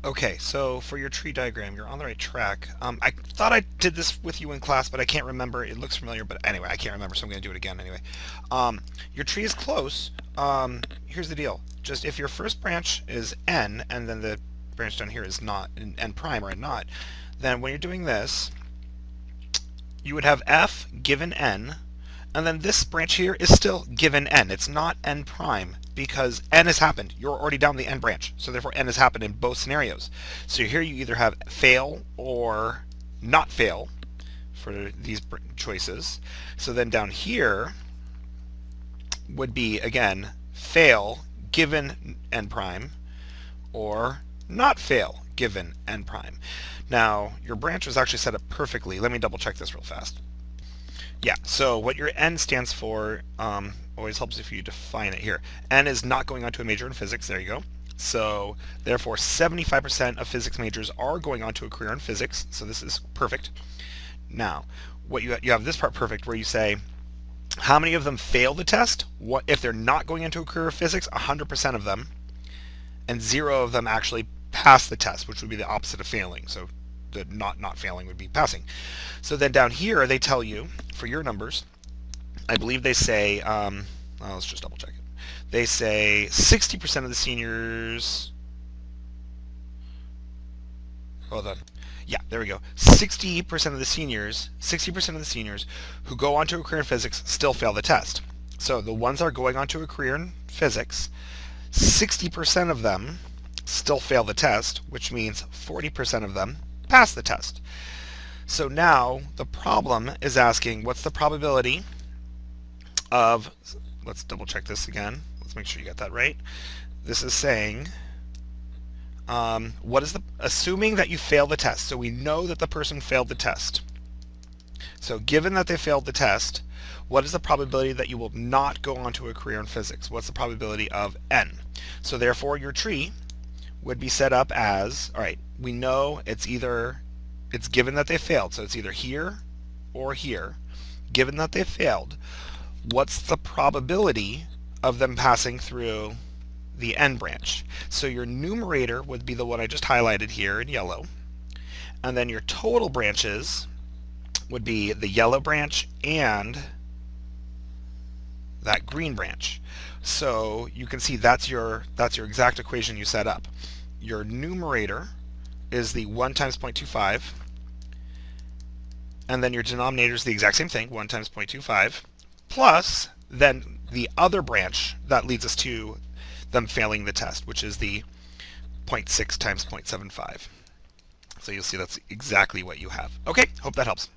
Okay, so for your tree diagram, you're on the right track. I thought I did this with you in class, but I can't remember. It looks familiar, but anyway, I can't remember, so I'm going to do it again anyway. Your tree is close. Here's the deal. Just if your first branch is n, and then the branch down here is not n prime or a not, then when you're doing this, you would have f given n, and then this branch here is still given n. It's not n prime because n has happened. You're already down the n branch, so therefore n has happened in both scenarios. So here you either have fail or not fail for these choices. So then down here would be, again, fail given n prime or not fail given n prime. Now, your branch was actually set up perfectly. Let me double check this real fast. Yeah, so what your N stands for always helps if you define it here. N is not going on to a major in physics. There you go. So therefore 75% of physics majors are going on to a career in physics. So this is perfect. Now, what you have this part perfect where you say how many of them fail the test? What if they're not going into a career of physics? 100% of them, and 0 of them actually pass the test, which would be the opposite of failing. So the not failing would be passing. So then down here they tell you for your numbers, I believe they say, let's just double check it. They say 60% of the seniors. Hold on. Yeah, there we go. 60% of the seniors who go on to a career in physics still fail the test. So the ones that are going on to a career in physics, 60% of them still fail the test, which means 40% of them pass the test. So now the problem is asking what's the probability of, let's double check this again, let's make sure you got that right. This is saying what is the, assuming that you fail the test, so we know that the person failed the test. So given that they failed the test, what is the probability that you will not go on to a career in physics? What's the probability of n? So therefore your tree would be set up as, all right, we know it's given that they failed, so it's either here or here. Given that they failed, what's the probability of them passing through the n branch? So your numerator would be the one I just highlighted here in yellow, and then your total branches would be the yellow branch and that green branch. So you can see that's your exact equation you set up. Your numerator is the 1 times 0.25, and then your denominator is the exact same thing, 1 times 0.25, plus then the other branch that leads us to them failing the test, which is the 0.6 times 0.75. So you'll see that's exactly what you have. Okay, hope that helps.